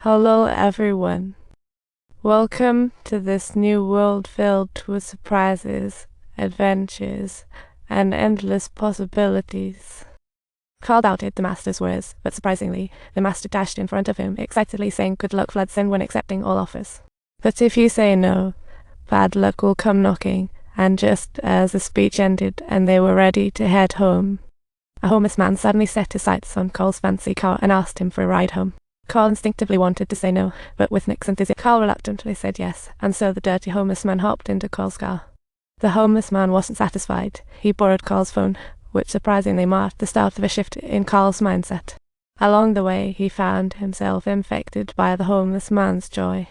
Hello everyone. Welcome to this new world filled with surprises, adventures, and endless possibilities. Carl doubted the master's words, but surprisingly, the master dashed in front of him, excitedly saying good luck Fledson when accepting all offers. But if you say no, bad luck will come knocking, and just as the speech ended and they were ready to head home, a homeless man suddenly set his sights on Carl's fancy car and asked him for a ride home. Carl instinctively wanted to say no, but with Nick's enthusiasm, Carl reluctantly said yes, and so the dirty homeless man hopped into Carl's car. The homeless man wasn't satisfied. He borrowed Carl's phone, which surprisingly marked the start of a shift in Carl's mindset. Along the way, he found himself infected by the homeless man's joy.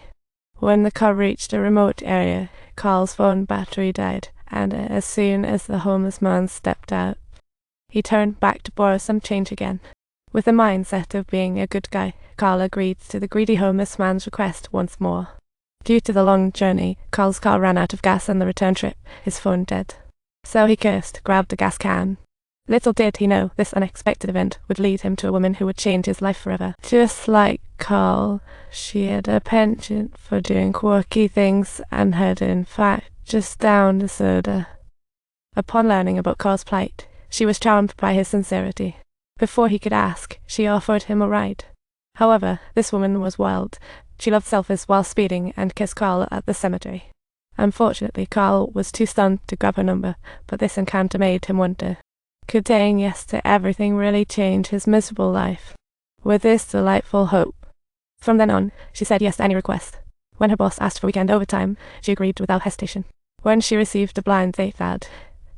When the car reached a remote area, Carl's phone battery died, and as soon as the homeless man stepped out, he turned back to borrow some change again. With the mindset of being a good guy, Carl agreed to the greedy homeless man's request once more. Due to the long journey, Carl's car ran out of gas on the return trip, his phone dead. So he cursed, grabbed a gas can. Little did he know this unexpected event would lead him to a woman who would change his life forever. Just like Carl, she had a penchant for doing quirky things and had in fact just downed a soda. Upon learning about Carl's plight, she was charmed by his sincerity. Before he could ask, she offered him a ride. However, this woman was wild. She loved selfies while speeding and kissed Carl at the cemetery. Unfortunately, Carl was too stunned to grab her number, but this encounter made him wonder, could saying yes to everything really change his miserable life? With this delightful hope. From then on, she said yes to any request. When her boss asked for weekend overtime, she agreed without hesitation. When she received a blind date ad,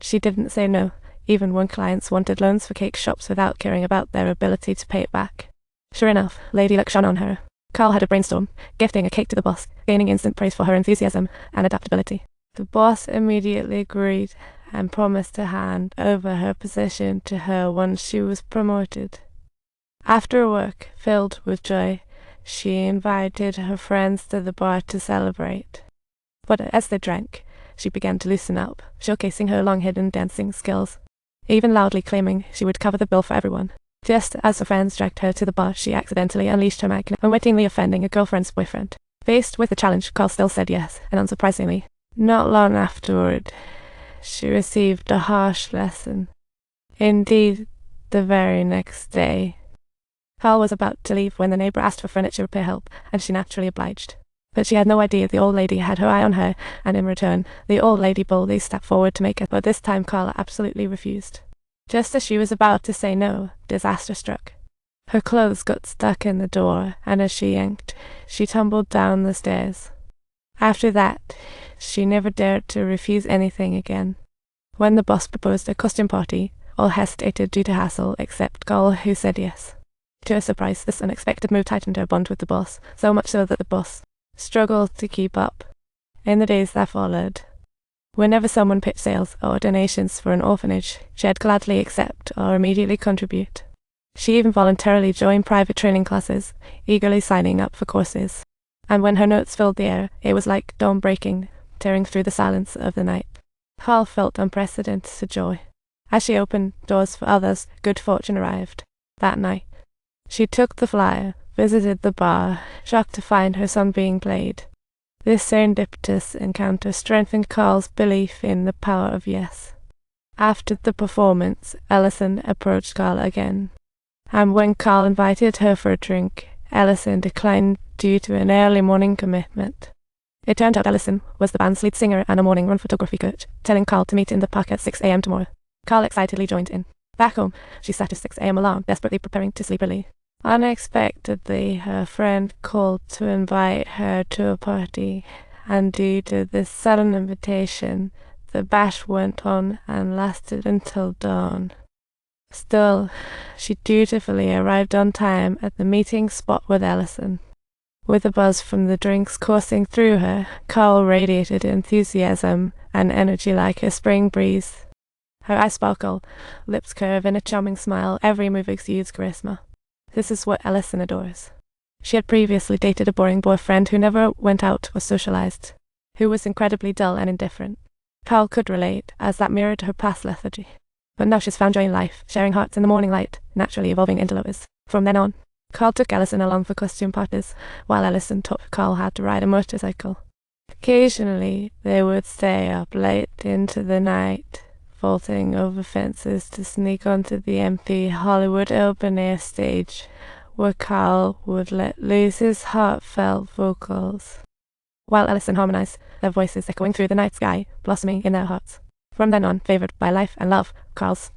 she didn't say no, even when clients wanted loans for cake shops without caring about their ability to pay it back. Sure enough, Lady Luck shone on her. Carl had a brainstorm, gifting a cake to the boss, gaining instant praise for her enthusiasm and adaptability. The boss immediately agreed and promised to hand over her position to her once she was promoted. After work, filled with joy, she invited her friends to the bar to celebrate. But as they drank, she began to loosen up, showcasing her long-hidden dancing skills, even loudly claiming she would cover the bill for everyone. Just as her friends dragged her to the bar, she accidentally unleashed her magnet, unwittingly offending a girlfriend's boyfriend. Faced with the challenge, Carl still said yes, and unsurprisingly, not long afterward, she received a harsh lesson. Indeed, the very next day. Carl was about to leave when the neighbour asked for furniture repair help, and she naturally obliged. But she had no idea the old lady had her eye on her, and in return, the old lady boldly stepped forward to make it, but this time Carl absolutely refused. Just as she was about to say no, disaster struck. Her clothes got stuck in the door, and as she yanked, she tumbled down the stairs. After that, she never dared to refuse anything again. When the boss proposed a costume party, all hesitated due to hassle except Carl, who said yes. To her surprise, this unexpected move tightened her bond with the boss, so much so that the boss struggled to keep up. In the days that followed, whenever someone pitched sales or donations for an orphanage, she'd gladly accept or immediately contribute. She even voluntarily joined private training classes, eagerly signing up for courses. And when her notes filled the air, it was like dawn breaking, tearing through the silence of the night. Carl felt unprecedented joy. As she opened doors for others, good fortune arrived. That night, she took the flyer, visited the bar, shocked to find her son being played. This serendipitous encounter strengthened Carl's belief in the power of yes. After the performance, Ellison approached Carl again, and when Carl invited her for a drink, Ellison declined due to an early morning commitment. It turned out Ellison was the band's lead singer and a morning run photography coach, telling Carl to meet in the park at 6 a.m. tomorrow. Carl excitedly joined in. Back home, she set a 6 a.m. alarm, desperately preparing to sleep early. Unexpectedly, her friend called to invite her to a party, and due to this sudden invitation, the bash went on and lasted until dawn. Still, she dutifully arrived on time at the meeting spot with Ellison. With a buzz from the drinks coursing through her, Carl radiated enthusiasm and energy like a spring breeze. Her eyes sparkle, lips curve in a charming smile, every move exudes charisma. This is what Ellison adores. She had previously dated a boring boyfriend who never went out or socialized, who was incredibly dull and indifferent. Carl could relate, as that mirrored her past lethargy. But now she's found joy in life, sharing hearts in the morning light, naturally evolving into lovers. From then on, Carl took Ellison along for costume parties, while Ellison taught Carl how to ride a motorcycle. Occasionally, they would stay up late into the night, vaulting over fences to sneak onto the empty Hollywood open air stage, where Carl would let loose his heartfelt vocals, while Ellison harmonized, their voices echoing through the night sky, blossoming in their hearts. From then on, favored by life and love, Carl's